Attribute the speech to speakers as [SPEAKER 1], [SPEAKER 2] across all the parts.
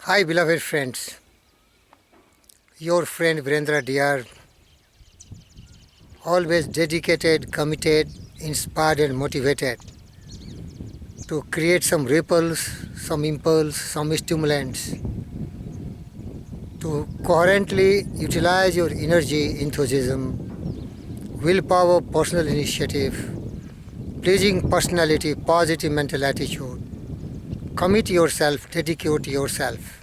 [SPEAKER 1] Hi, beloved friends. Your friend Virendra Dr. Always dedicated, committed, inspired, and motivated to create some ripples, some impulse, some stimulants to coherently utilize your energy, enthusiasm, willpower, personal initiative, pleasing personality, positive mental attitude. Commit yourself, dedicate yourself.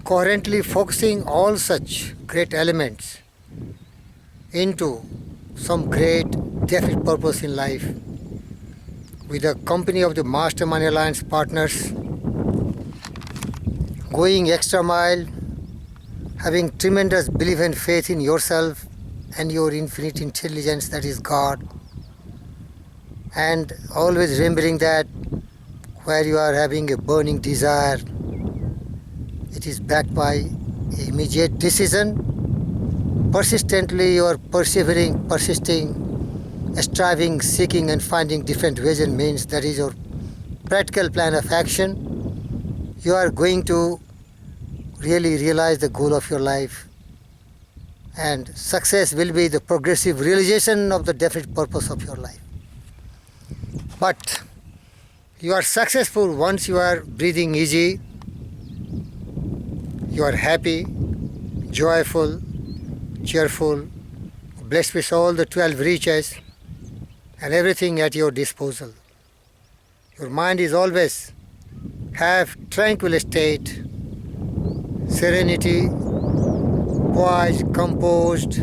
[SPEAKER 1] Coherently focusing all such great elements into some great definite purpose in life with the company of the Mastermind Alliance partners, going extra mile, having tremendous belief and faith in yourself and your infinite intelligence, that is God, and always remembering that where you are having a burning desire, it is backed by immediate decision. Persistently you are persevering, persisting, striving, seeking and finding different ways and means. That is your practical plan of action. You are going to really realize the goal of your life, and success will be the progressive realization of the definite purpose of your life. But you are successful once you are breathing easy, you are happy, joyful, cheerful, blessed with all the 12 riches and everything at your disposal. Your mind is always have tranquil state, serenity, poised, composed,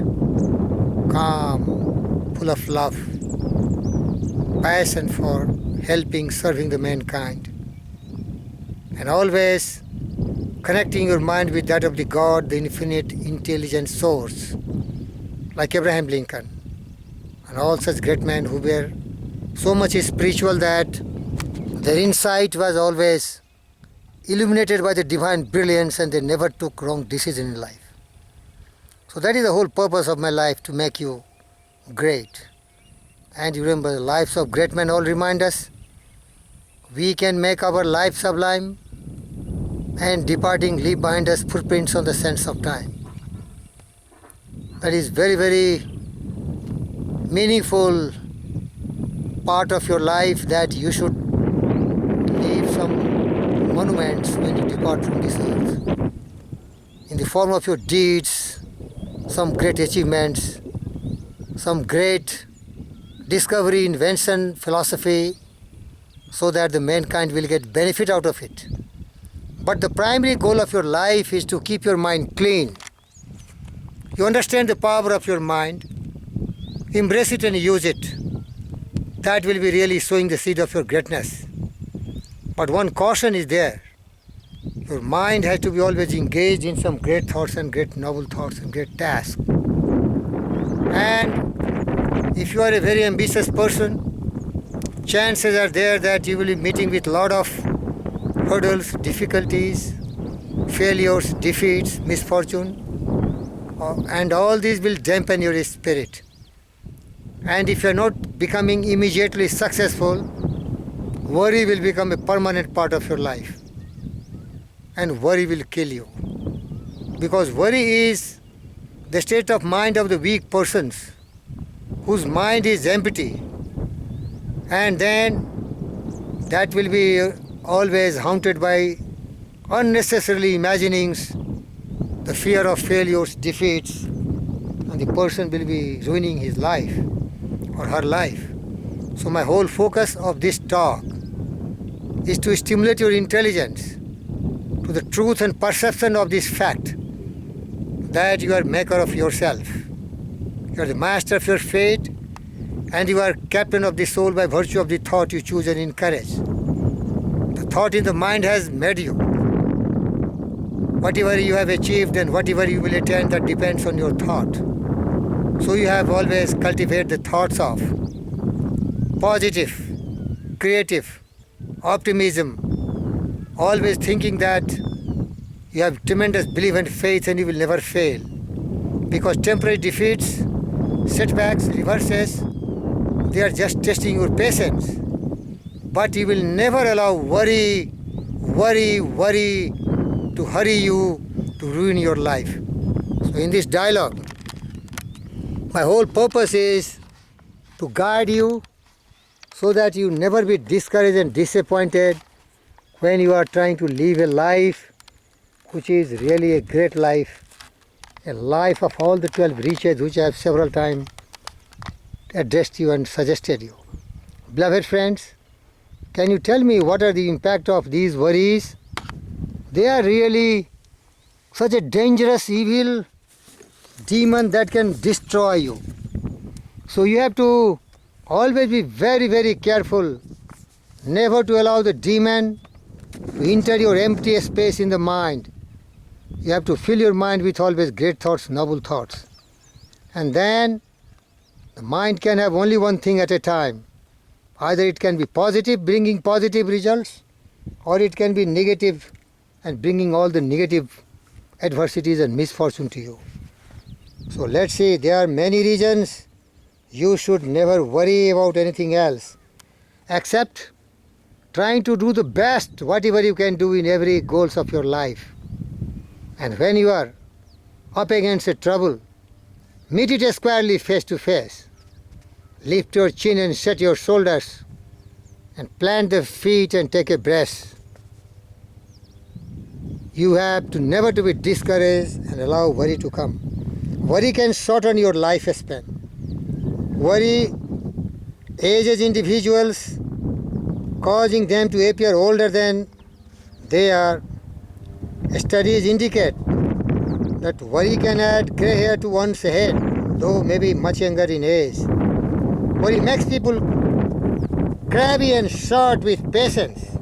[SPEAKER 1] calm, full of love, passion for helping, serving the mankind, and always connecting your mind with that of the God, the infinite intelligent source, like Abraham Lincoln and all such great men who were so much spiritual that their insight was always illuminated by the divine brilliance and they never took wrong decision in life. So that is the whole purpose of my life, to make you great. And you remember, the lives of great men all remind us we can make our life sublime, and departing leave behind us footprints on the sands of time. That is very, very meaningful part of your life, that you should leave some monuments when you depart from this earth, in the form of your deeds, some great achievements, some great discovery, invention, philosophy, so that the mankind will get benefit out of it. But the primary goal of your life is to keep your mind clean. You understand the power of your mind, embrace it and use it. That will be really sowing the seed of your greatness. But one caution is there. Your mind has to be always engaged in some great thoughts and great noble thoughts and great tasks. And if you are a very ambitious person, chances are there that you will be meeting with a lot of hurdles, difficulties, failures, defeats, misfortune, and all these will dampen your spirit. And if you are not becoming immediately successful, worry will become a permanent part of your life, and worry will kill you. Because worry is the state of mind of the weak persons whose mind is empty, and then that will be always haunted by unnecessarily imaginings, the fear of failures, defeats, and the person will be ruining his life or her life. So my whole focus of this talk is to stimulate your intelligence to the truth and perception of this fact, that you are maker of yourself. You are the master of your fate, and you are captain of the soul by virtue of the thought you choose and encourage. The thought in the mind has made you. Whatever you have achieved and whatever you will attain, that depends on your thought. So you have always cultivated the thoughts of positive, creative, optimism, always thinking that you have tremendous belief and faith and you will never fail. Because temporary defeats, setbacks, reverses, they are just testing your patience. But you will never allow worry to hurry you, to ruin your life. So in this dialogue, my whole purpose is to guide you so that you never be discouraged and disappointed when you are trying to live a life which is really a great life, a life of all the 12 riches which I have several times addressed you and suggested you. Beloved friends, can you tell me what are the impact of these worries? They are really such a dangerous, evil demon that can destroy you. So you have to always be very, very careful never to allow the demon to enter your empty space in the mind. You have to fill your mind with always great thoughts, noble thoughts. And then the mind can have only one thing at a time. Either it can be positive, bringing positive results, or it can be negative and bringing all the negative adversities and misfortune to you. So let's see, there are many reasons you should never worry about anything else except trying to do the best, whatever you can do in every goals of your life. And when you are up against a trouble, meet it squarely face to face. Lift your chin and set your shoulders and plant the feet and take a breath. You have to never to be discouraged and allow worry to come. Worry can shorten your lifespan. Worry ages individuals, causing them to appear older than they are. Studies indicate that worry can add grey hair to one's head, though maybe much younger in age. Worry makes people crabby and short with patience.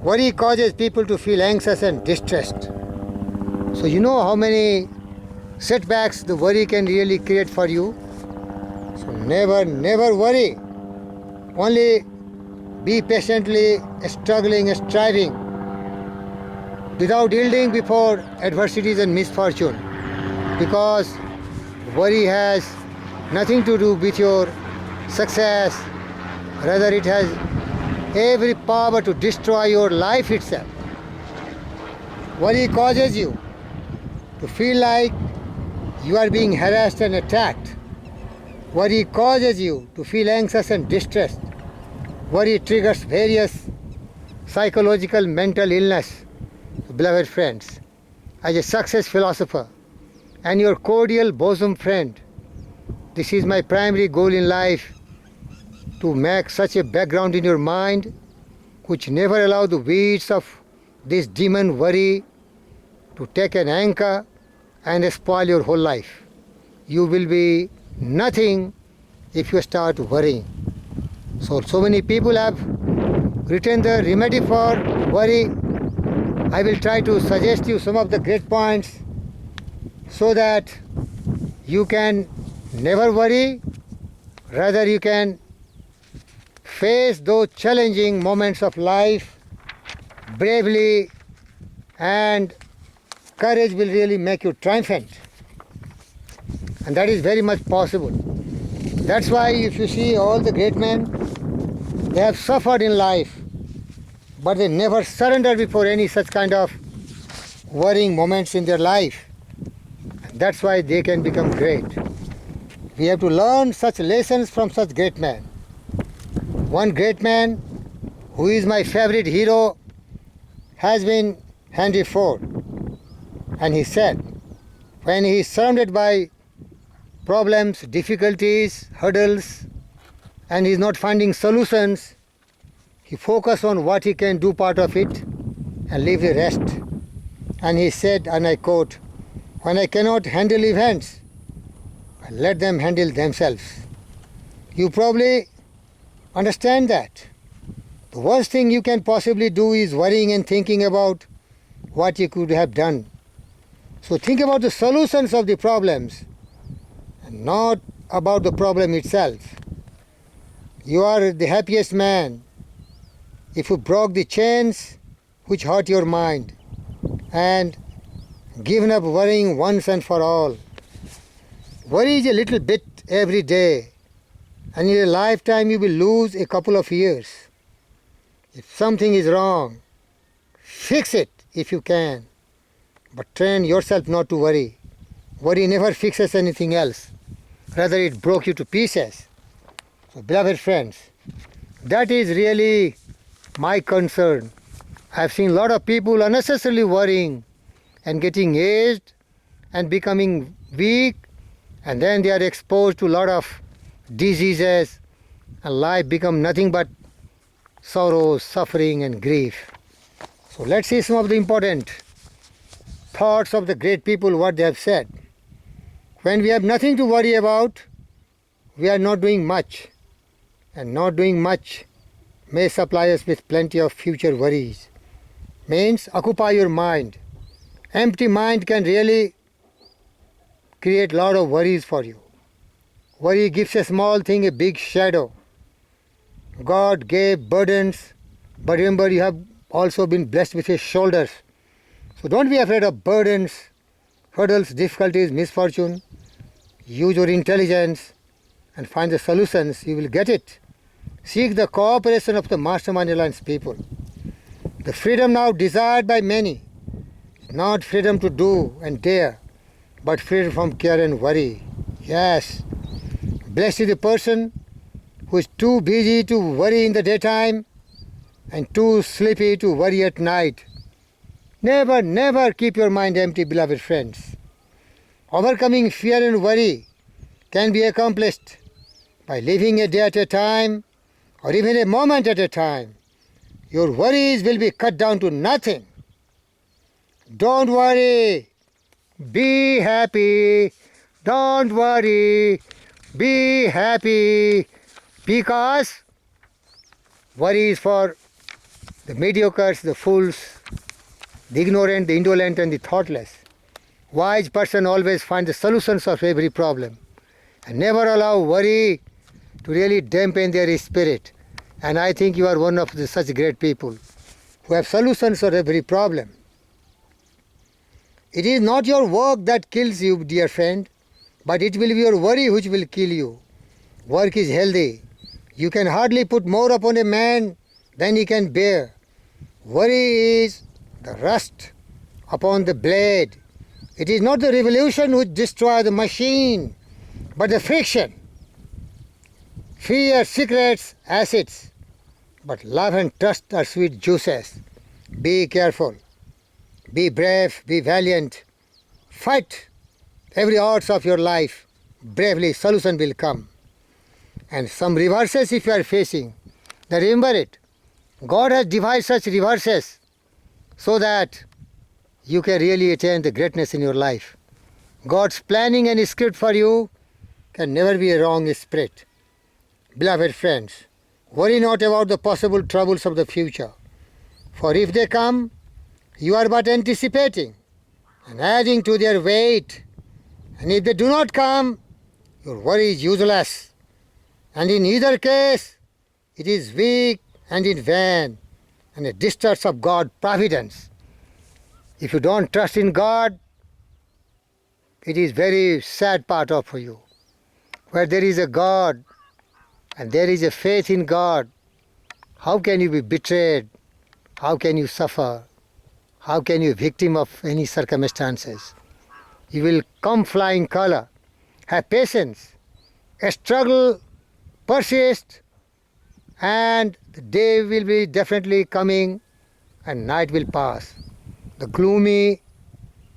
[SPEAKER 1] Worry causes people to feel anxious and distressed. So you know how many setbacks the worry can really create for you. So never, never worry. Only be patiently struggling, striving, without yielding before adversities and misfortune. Because worry has nothing to do with your success. Rather, it has every power to destroy your life itself. Worry causes you to feel like you are being harassed and attacked. Worry causes you to feel anxious and distressed. Worry triggers various psychological mental illness. Beloved friends, as a success philosopher and your cordial bosom friend, this is my primary goal in life, to make such a background in your mind which never allow the weeds of this demon worry to take an anchor and spoil your whole life. You will be nothing if you start worrying. So many people have written the remedy for worry. I will try to suggest you some of the great points so that you can never worry, rather you can face those challenging moments of life bravely, and courage will really make you triumphant. And that is very much possible. That's why if you see all the great men, they have suffered in life, but they never surrender before any such kind of worrying moments in their life. And that's why they can become great. We have to learn such lessons from such great men. One great man, who is my favorite hero, has been Henry Ford. And he said, when he is surrounded by problems, difficulties, hurdles, and he is not finding solutions, he focuses on what he can do part of it and leave the rest. And he said, and I quote, when I cannot handle events, I let them handle themselves. You probably understand that. The worst thing you can possibly do is worrying and thinking about what you could have done. So think about the solutions of the problems and not about the problem itself. You are the happiest man if you broke the chains which hurt your mind and given up worrying once and for all. Worry is a little bit every day, and in a lifetime you will lose a couple of years. If something is wrong, fix it if you can. But train yourself not to worry. Worry never fixes anything else. Rather, it broke you to pieces. So, beloved friends, that is really my concern. I've seen a lot of people unnecessarily worrying and getting aged and becoming weak, and then they are exposed to a lot of diseases, and life become nothing but sorrow, suffering and grief. So let's see some of the important thoughts of the great people, what they have said. When we have nothing to worry about, we are not doing much, and not doing much may supply us with plenty of future worries. Means occupy your mind. Empty mind can really create a lot of worries for you. Worry gives a small thing a big shadow. God gave burdens, but remember you have also been blessed with His shoulders. So don't be afraid of burdens, hurdles, difficulties, misfortune. Use your intelligence and find the solutions. You will get it. Seek the cooperation of the Mastermind Alliance people. The freedom now desired by many is not freedom to do and dare, but freedom from care and worry. Yes, blessed is the person who is too busy to worry in the daytime and too sleepy to worry at night. Never, never keep your mind empty, beloved friends. Overcoming fear and worry can be accomplished by living a day at a time or even a moment at a time. Your worries will be cut down to nothing. Don't worry. Be happy. Don't worry. Be happy. Because worry is for the mediocres, the fools, the ignorant, the indolent and the thoughtless. Wise person always finds the solutions of every problem and never allow worry to really dampen their spirit. And I think you are one of such great people who have solutions for every problem. It is not your work that kills you, dear friend, but it will be your worry which will kill you. Work is healthy. You can hardly put more upon a man than he can bear. Worry is the rust upon the blade. It is not the revolution which destroys the machine, but the friction. Fear, secrets, acids, but love and trust are sweet juices. Be careful, be brave, be valiant. Fight every odds of your life. Bravely, solution will come. And some reverses if you are facing, then remember it. God has devised such reverses so that you can really attain the greatness in your life. God's planning and script for you can never be a wrong spirit. Beloved friends, worry not about the possible troubles of the future, for if they come, you are but anticipating and adding to their weight. And if they do not come, your worry is useless. And in either case, it is weak and in vain, and a distrust of God's providence. If you don't trust in God, it is very sad part of you. Where there is a God and there is a faith in God, how can you be betrayed? How can you suffer? How can you be victim of any circumstances? You will come flying color. Have patience. A struggle, persist, and the day will be definitely coming and night will pass. The gloomy,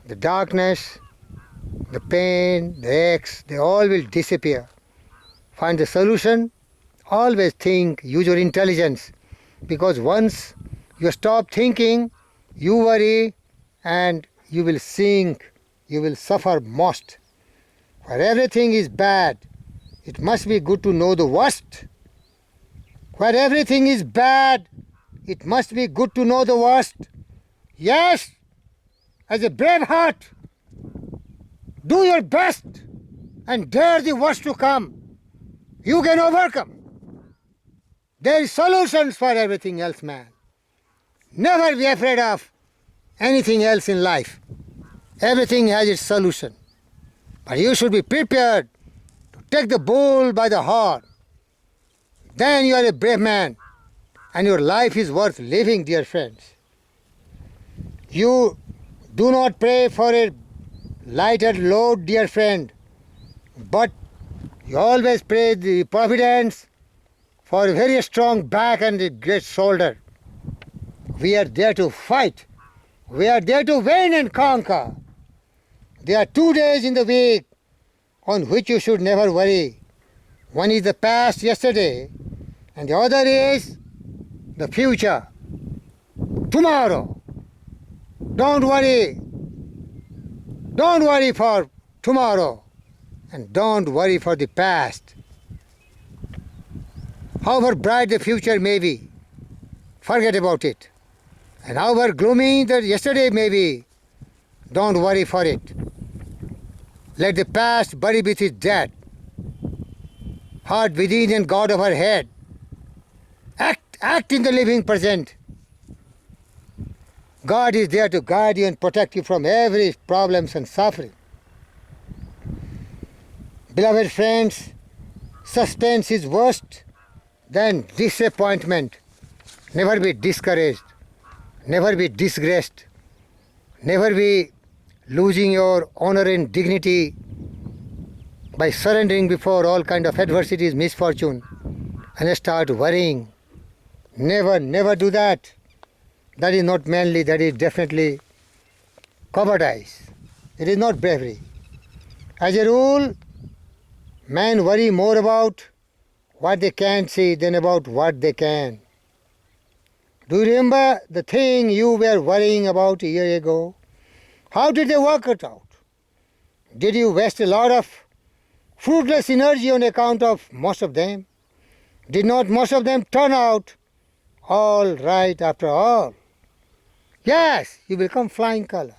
[SPEAKER 1] the darkness, the pain, the aches, they all will disappear. Find the solution. Always think, use your intelligence, because once you stop thinking, you worry and you will sink, you will suffer most. Where everything is bad, it must be good to know the worst. Where everything is bad, it must be good to know the worst. Yes, as a brave heart, do your best and dare the worst to come. You can overcome. There is solutions for everything else, man. Never be afraid of anything else in life. Everything has its solution. But you should be prepared to take the bull by the horn. Then you are a brave man, and your life is worth living, dear friends. You do not pray for a lighter load, dear friend, but you always pray the providence for a very strong back and a great shoulder. We are there to fight. We are there to win and conquer. There are 2 days in the week on which you should never worry. One is the past, yesterday, and the other is the future, tomorrow. Don't worry. Don't worry for tomorrow, and don't worry for the past. However bright the future may be, forget about it. And however gloomy the yesterday may be, don't worry for it. Let the past bury with its dead. Heart within and God overhead. Act in the living present. God is there to guide you and protect you from every problems and suffering. Beloved friends, suspense is worse than disappointment. Never be discouraged. Never be disgraced. Never be losing your honor and dignity by surrendering before all kind of adversities, misfortune, and start worrying. Never do that. That is not manly, that is definitely cowardice. It is not bravery. As a rule, men worry more about what they can't see than about what they can. Do you remember the thing you were worrying about a year ago? How did they work it out? Did you waste a lot of fruitless energy on account of most of them? Did not most of them turn out all right after all? Yes, you will come flying color,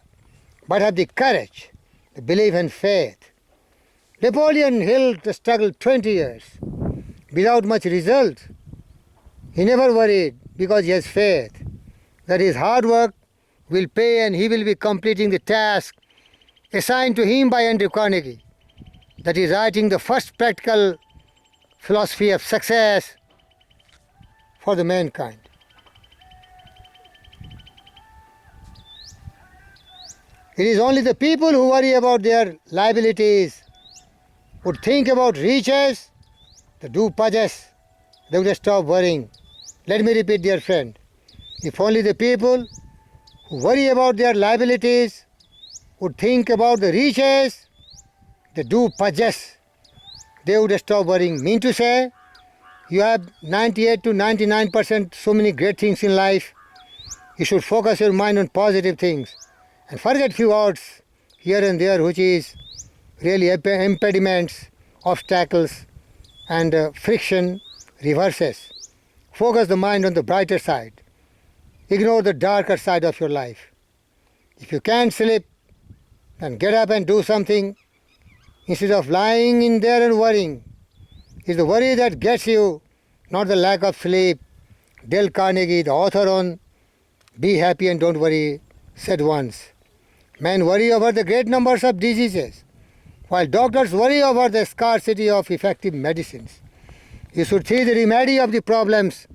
[SPEAKER 1] but have the courage, the belief and faith. Napoleon Hill struggled 20 years without much result. He never worried because he has faith that his hard work will pay and he will be completing the task assigned to him by Andrew Carnegie, that is writing the first practical philosophy of success for the mankind. It is only the people who worry about their liabilities, who think about riches, the do possess, they would stop worrying. Let me repeat, dear friend. If only the people who worry about their liabilities would think about the riches, they do possess, they would stop worrying. Mean to say, you have 98 to 99% so many great things in life. You should focus your mind on positive things and forget few words here and there which is really impediments, obstacles and friction, reverses. Focus the mind on the brighter side. Ignore the darker side of your life. If you can't sleep, then get up and do something instead of lying in there and worrying. It's the worry that gets you, not the lack of sleep. Dale Carnegie, the author on Be Happy and Don't Worry, said once, men worry over the great numbers of diseases, while doctors worry over the scarcity of effective medicines. You should see the remedy of the problems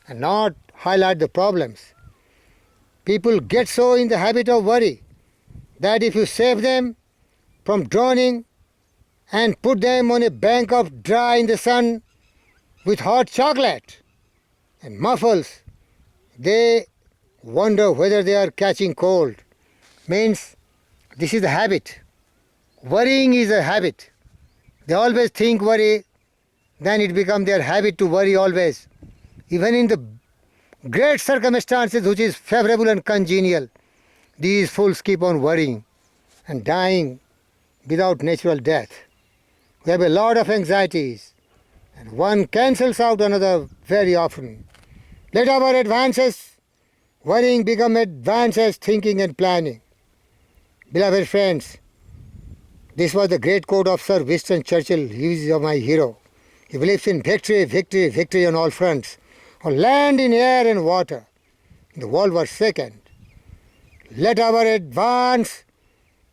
[SPEAKER 1] and not highlight the problems. People get so in the habit of worry that if you save them from drowning and put them on a bank of dry in the sun with hot chocolate and muffles, they wonder whether they are catching cold. Means this is the habit. Worrying is a habit. They always think worry, then it becomes their habit to worry always. Even in the great circumstances which is favorable and congenial, these fools keep on worrying and dying without natural death. We have a lot of anxieties, and one cancels out another very often. Let our advances, worrying become advances, thinking and planning. Beloved friends, this was the great quote of Sir Winston Churchill. He is my hero. He believes in victory, victory, victory on all fronts, on land, in air and water. In the World War II, let our advance,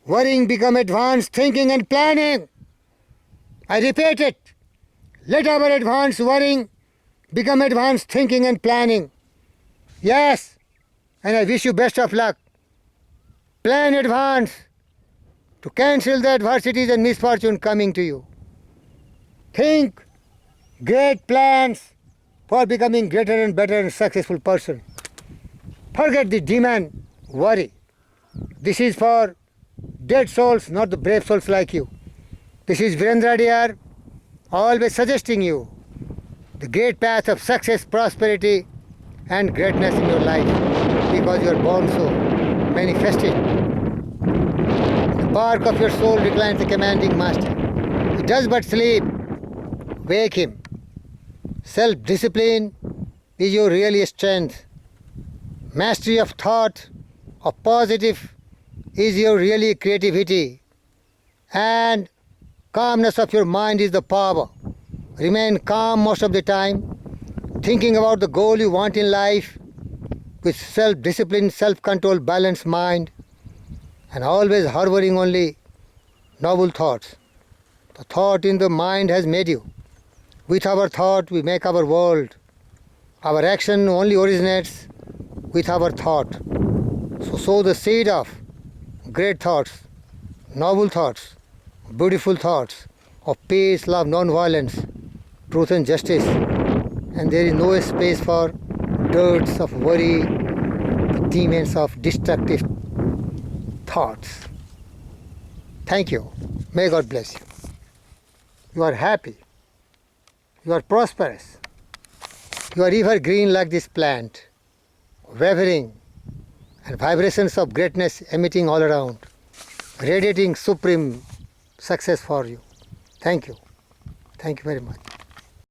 [SPEAKER 1] worrying become advanced thinking and planning. I repeat it. Let our advanced worrying become advanced thinking and planning. Yes, and I wish you best of luck Plan in advance to cancel the adversities and misfortune coming to you. Think great plans for becoming greater and better and successful person. Forget the demon worry. This is for dead souls, not the brave souls like you. This is Virendra Diyar, always suggesting you the great path of success, prosperity and greatness in your life, because you are born so manifested. The bark of your soul reclines the commanding master. He does but sleep. Wake him. Self-discipline is your really strength. Mastery of thought, of positive, is your really creativity. And calmness of your mind is the power. Remain calm most of the time, thinking about the goal you want in life with self-discipline, self-control, balanced mind, and always harboring only noble thoughts. The thought in the mind has made you. With our thought, we make our world. Our action only originates with our thought. So sow the seed of great thoughts, noble thoughts, beautiful thoughts of peace, love, non-violence, truth and justice. And there is no space for dirts of worry, demons of destructive thoughts. Thank you. May God bless you. You are happy. You are prosperous. You are evergreen like this plant, wavering and vibrations of greatness emitting all around, radiating supreme success for you. Thank you. Thank you very much.